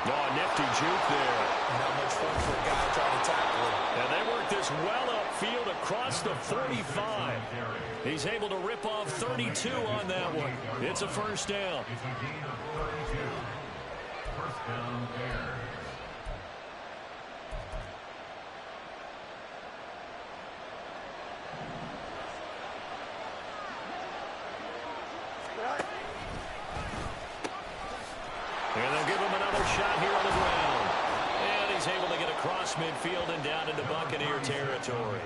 Oh, nifty juke there. Not much fun for a guy trying to tackle him. And they work this well upfield across the 45. He's able to rip off 32 on that one. It's a first down. First down, Bears. And they'll give him another shot here on the ground. And he's able to get across midfield and down into Buccaneer territory.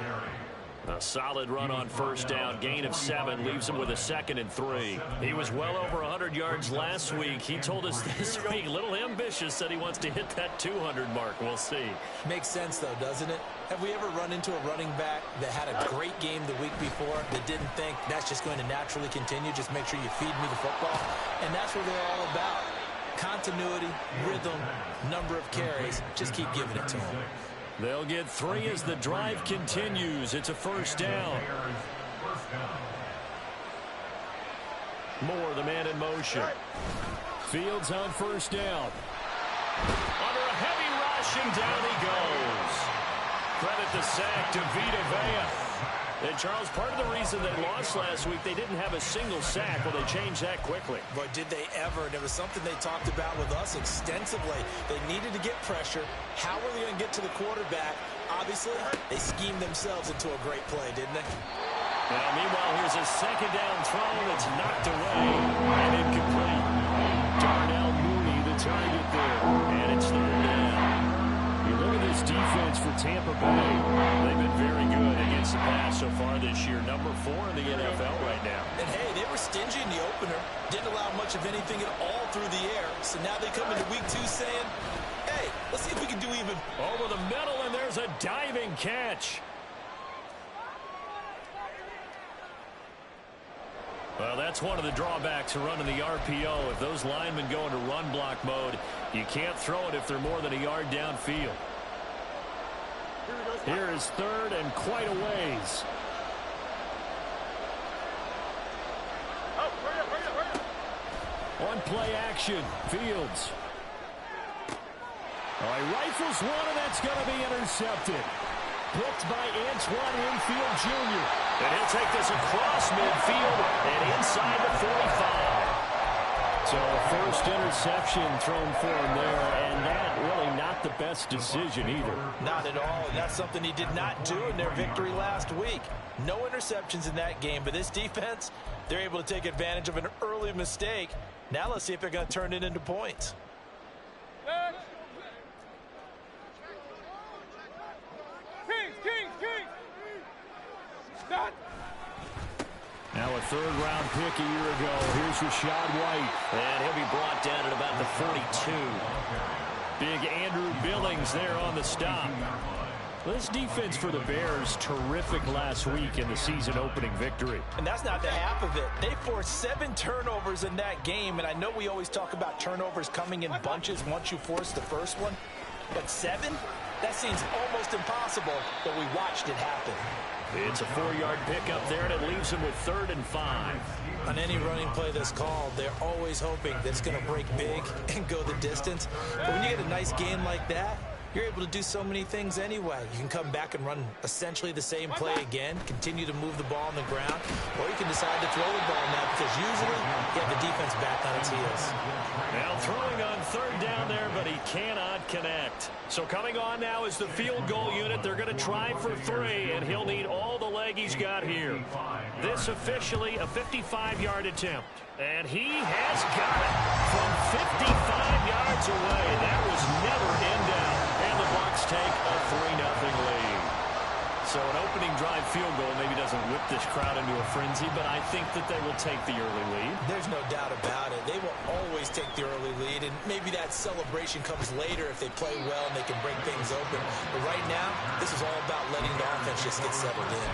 A solid run on first down. Gain of 7 leaves him with a 2nd and 3. He was well over 100 yards last week. He told us this week, a little ambitious, said he wants to hit that 200 mark. We'll see. Makes sense, though, doesn't it? Have we ever run into a running back that had a great game the week before that didn't think that's just going to naturally continue? Just make sure you feed me the football. And that's what they're all about. Continuity, rhythm, number of carries. Just keep giving it to them. They'll get 3 as the drive continues. It's a first down. Moore, the man in motion. Fields on first down. Under a heavy rush, and down he goes. Credit the sack to Vita Vea. And, Charles, part of the reason they lost last week, they didn't have a single sack. Well, they changed that quickly. But did they ever? And it was something they talked about with us extensively. They needed to get pressure. How were they going to get to the quarterback? Obviously, they schemed themselves into a great play, didn't they? Now, meanwhile, here's a second down throw that's knocked away and incomplete. Darnell Mooney, the target there. And it's third down. You look at this defense for Tampa Bay. They've been very good against the pass so far this year. Number 4 in the NFL right now. And, hey, they were stingy in the opener. Didn't allow much of anything at all through the air. So now they come into week 2 saying, hey, let's see if we can do even. Over the middle, and there's a diving catch. Well, that's one of the drawbacks of running the RPO. If those linemen go into run block mode, you can't throw it if they're more than a yard downfield. Here is third and quite a ways. On play action, Fields. Oh, he rifles one, and that's going to be intercepted. Picked by Antoine Winfield Jr. And he'll take this across midfield and inside the 45. So first interception thrown for him there, and that really not the best decision either. Not at all, and that's something he did not do in their victory last week. No interceptions in that game, but this defense, they're able to take advantage of an early mistake. Now let's see if they're going to turn it into points. Now a third-round pick a year ago. Here's Rachaad White. And he'll be brought down at about the 42. Big Andrew Billings there on the stop. This defense for the Bears, terrific last week in the season-opening victory. And that's not the half of it. They forced 7 turnovers in that game, and I know we always talk about turnovers coming in bunches once you force the first one. But 7? That seems almost impossible, but we watched it happen. It's a 4-yard pickup there, and it leaves him with 3rd and 5. On any running play that's called, they're always hoping that it's going to break big and go the distance. But when you get a nice game like that, you're able to do so many things anyway. You can come back and run essentially the same play again, continue to move the ball on the ground, or you can decide to throw the ball now because usually you have the defense back on its heels. Now throwing on 3rd down there, but he cannot connect. So coming on now is the field goal unit. They're going to try for 3, and he'll need all the leg he's got here. This officially a 55-yard attempt. And he has got it from 55 yards away. That was never in doubt. And the Bucs take a 3-0 lead. So an opening drive field goal maybe doesn't whip this crowd into a frenzy, but I think that they will take the early lead. There's no doubt about it. They will always take the early lead, and maybe that celebration comes later if they play well and they can break things open. But right now, this is all about letting the offense just get settled in.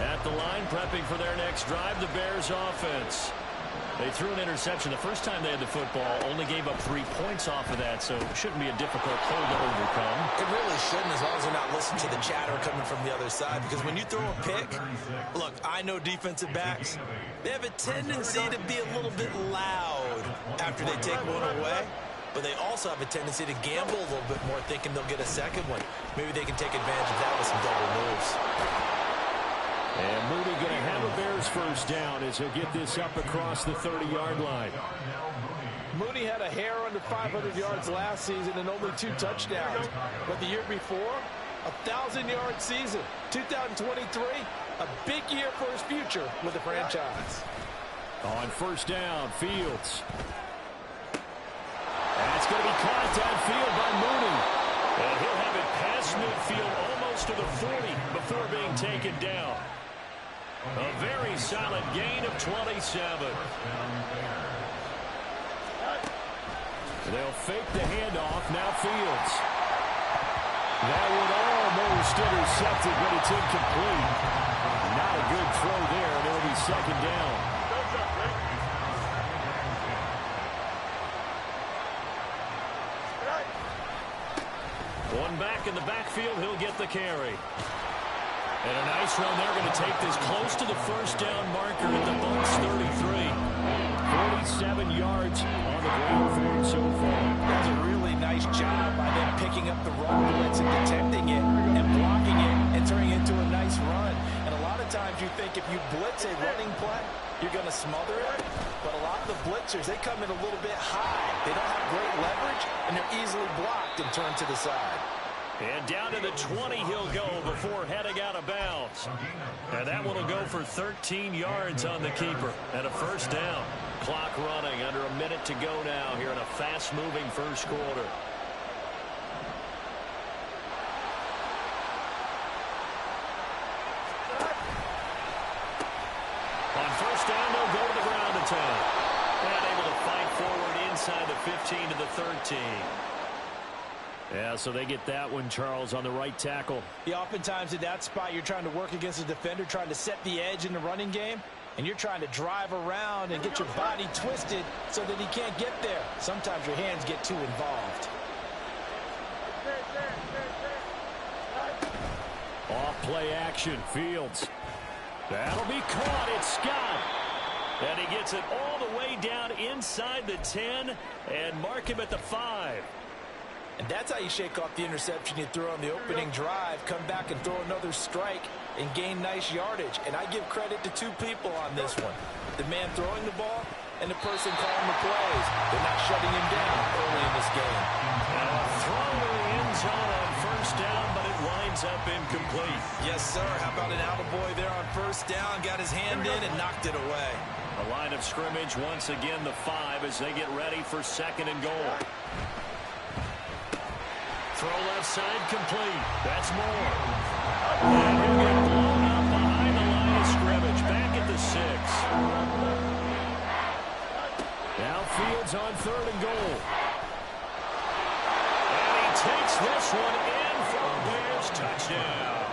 At the line, prepping for their next drive, the Bears offense. They threw an interception the first time they had the football, only gave up 3 points off of that, so it shouldn't be a difficult hole to overcome. It really shouldn't, as long as they're not listening to the chatter coming from the other side, because when you throw a pick, look, I know defensive backs, they have a tendency to be a little bit loud. road after they take one away. But they also have a tendency to gamble a little bit more, thinking they'll get a second one. Maybe they can take advantage of that with some double moves. And Mooney going to have a Bears first down as he'll get this up across the 30-yard line. Mooney had a hair under 500 yards last season and only 2 touchdowns. But the year before, 1,000-yard season. 2023, a big year for his future with the franchise. On first down, Fields. That's going to be caught downfield by Mooney. And he'll have it past midfield almost to the 40 before being taken down. A very solid gain of 27. They'll fake the handoff. Now Fields. That one almost intercepted, but it's incomplete. Not a good throw there, and it'll be second down. One back in the backfield, he'll get the carry. And a nice run there, going to take this close to the first down marker at the Bucs 33. 47 yards on the ground for him so far. That's a really nice job by them picking up the run blitz and detecting it and blocking it and turning it into a nice run. And a lot of times you think if you blitz a running play, you're going to smother it. But a lot of the blitzers, they come in a little bit high. They don't have great leverage, and they're easily blocked and turned to the side. And down to the 20 he'll go before heading out of bounds. And that one will go for 13 yards on the keeper and a first down. Clock running, under a minute to go now here in a fast-moving first quarter. On first down, they'll go to the ground attack. And able to fight forward inside the 15 to the 13. Yeah, so they get that one, Charles, on the right tackle. Yeah, oftentimes in that spot, you're trying to work against a defender, trying to set the edge in the running game, and you're trying to drive around and get your body twisted so that he can't get there. Sometimes your hands get too involved. Off play action, Fields. That'll be caught. It's Scott. And he gets it all the way down inside the 10 and mark him at the 5. And that's how you shake off the interception you threw on the opening drive, come back and throw another strike and gain nice yardage. And I give credit to 2 people on this one. The man throwing the ball and the person calling the plays. They're not shutting him down early in this game. And a throw to the end zone on first down, but it winds up incomplete. Yes, sir. How about an attaboy there on first down? Got his hand in and knocked it away. A line of scrimmage once again, the 5 as they get ready for second and goal. Throw left side complete. That's more. And he'll get blown up behind the line of scrimmage. Back at the 6. Now Fields on third and goal. And he takes this one in for a Bears touchdown.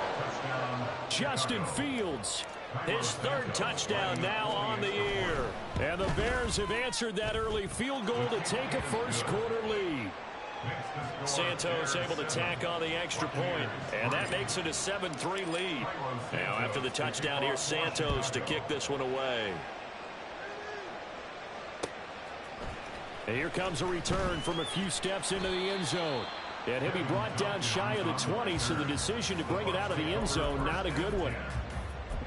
Justin Fields, his 3rd touchdown now on the year. And the Bears have answered that early field goal to take a first quarter lead. Santos able to tack on the extra point, and that makes it a 7-3 lead. Now after the touchdown here, Santos to kick this one away. And here comes a return from a few steps into the end zone. And he'll be brought down shy of the 20, so the decision to bring it out of the end zone, not a good one.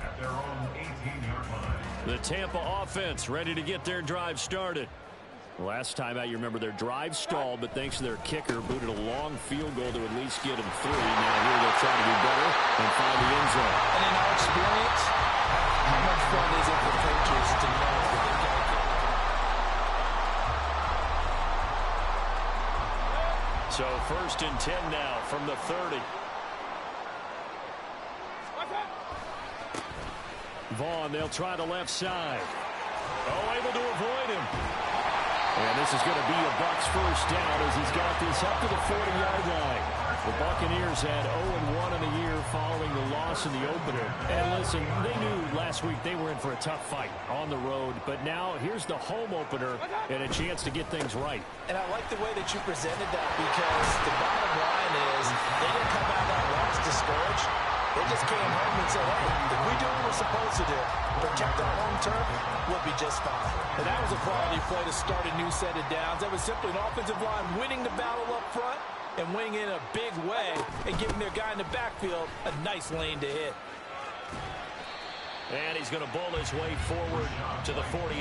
At their own 18-yard line. The Tampa offense ready to get their drive started. Last time out, you remember their drive stalled, but thanks to their kicker, booted a long field goal to at least get them 3. Now here they'll try to do better and find the end zone. And in our experience, how much fun is it for coaches to know that they've got to So first and 10 now from the 30. Vaughn, they'll try the left side. Oh, able to avoid him. And this is going to be a Bucs first down as he's got this up to the 40-yard line. The Buccaneers had 0-1 in the year following the loss in the opener. And listen, they knew last week they were in for a tough fight on the road. But now here's the home opener and a chance to get things right. And I like the way that you presented that, because the bottom line is they didn't come out of that loss discouraged. They just came home and said, hey, if we do what we're supposed to do, protect our home turf, we'll be just fine. And that was a quality play to start a new set of downs. That was simply an offensive line winning the battle up front and winning in a big way and giving their guy in the backfield a nice lane to hit. And he's going to bull his way forward to the 48.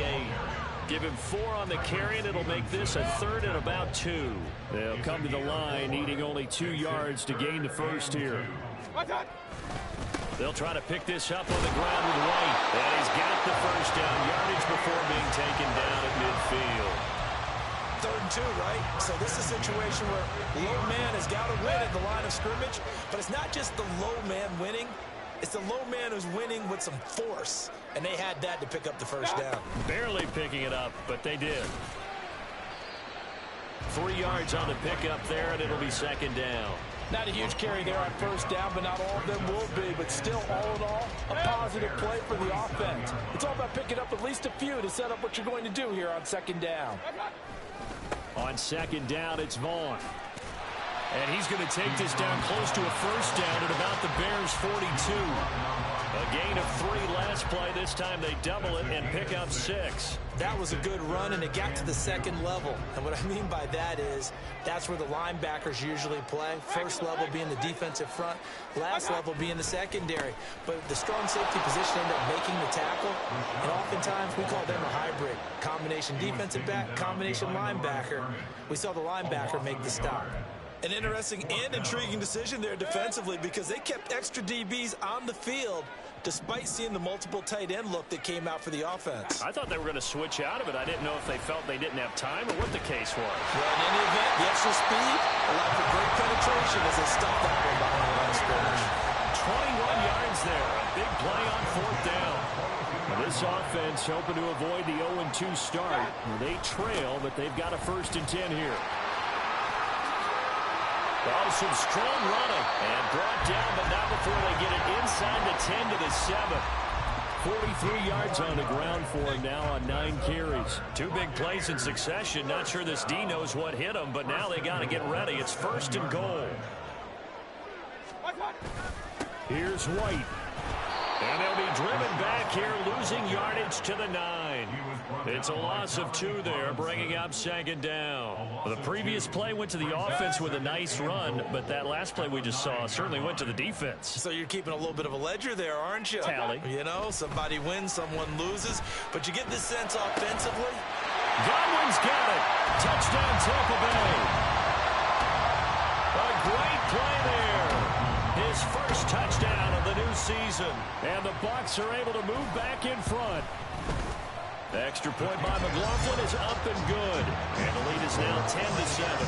Give him 4 on the carry, and it'll make this a 3rd and about 2. They'll come to the line, needing only 2 yards to gain the first here. They'll try to pick this up on the ground with White. And he's got the first down, yardage before being taken down at midfield. 3rd and 2, right? So this is a situation where the low man has got to win at the line of scrimmage, but it's not just the low man winning. It's the low man who's winning with some force, and they had that to pick up the first down. Barely picking it up, but they did. 3 yards on the pickup there, and it'll be 2nd down. Not a huge carry there on first down, but not all of them will be. But still, all in all, a positive play for the offense. It's all about picking up at least a few to set up what you're going to do here on 2nd down. On 2nd down, it's Vaughn. And he's going to take this down close to a first down at about the Bears' 42. A gain of 3 last play. This time they double it and pick up 6. That was a good run, and it got to the 2nd level. And what I mean by that is that's where the linebackers usually play. First level being the defensive front, last level being the secondary. But the strong safety position ended up making the tackle, and oftentimes we call them a hybrid. Combination defensive back, combination linebacker. We saw the linebacker make the stop. An interesting and intriguing decision there defensively because they kept extra DBs on the field despite seeing the multiple tight end look that came out for the offense. I thought they were going to switch out of it. I didn't know if they felt they didn't have time or what the case was. Well, in any event, the extra speed allowed for great penetration as they stopped that one behind the line of scrimmage. 21 yards there. A big play on 4th down. Now this offense hoping to avoid the 0-2 start. They trail, but they've got a 1st and 10 here. Oh, some strong running. And brought down, but not before they get it inside the 10 to the 7. 43 yards on the ground for him now on 9 carries. 2 big plays in succession. Not sure this D knows what hit him, but now they got to get ready. It's 1st and goal. Here's White. And they'll be driven back here, losing yardage to the 9. It's a loss of 2 there, bringing up 2nd down. The previous play went to the offense with a nice run, but that last play we just saw certainly went to the defense. So you're keeping a little bit of a ledger there, aren't you? Tally. You know, somebody wins, someone loses, but you get this sense offensively. Godwin's got it. Touchdown, Tampa Bay. A great play there. His first touchdown of the new season. And the Bucs are able to move back in front. The extra point by McLaughlin is up and good. And the lead is now 10 to 7.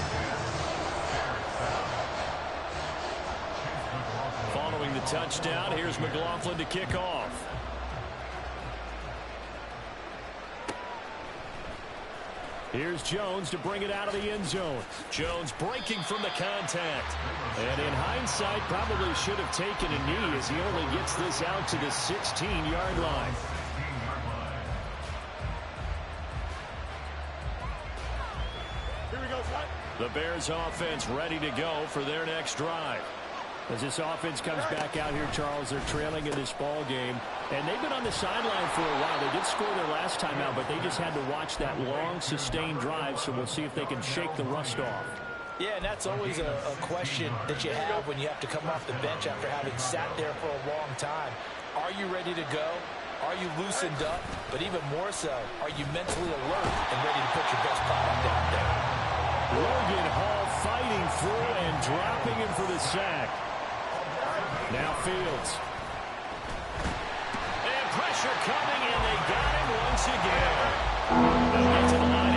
Following the touchdown, here's McLaughlin to kick off. Here's Jones to bring it out of the end zone. Jones breaking from the contact. And in hindsight, probably should have taken a knee as he only gets this out to the 16-yard line. The Bears offense ready to go for their next drive. As this offense comes back out here, Charles, they're trailing in this ball game. And they've been on the sideline for a while. They did score their last time out, but they just had to watch that long, sustained drive. So we'll see if they can shake the rust off. Yeah, and that's always a question that you have when you have to come off the bench after having sat there for a long time. Are you ready to go? Are you loosened up? But even more so, are you mentally alert and ready to put your best product out there? Logan Hall fighting through and dropping him for the sack. Now Fields. And pressure coming, and they got him once again. They'll get to the line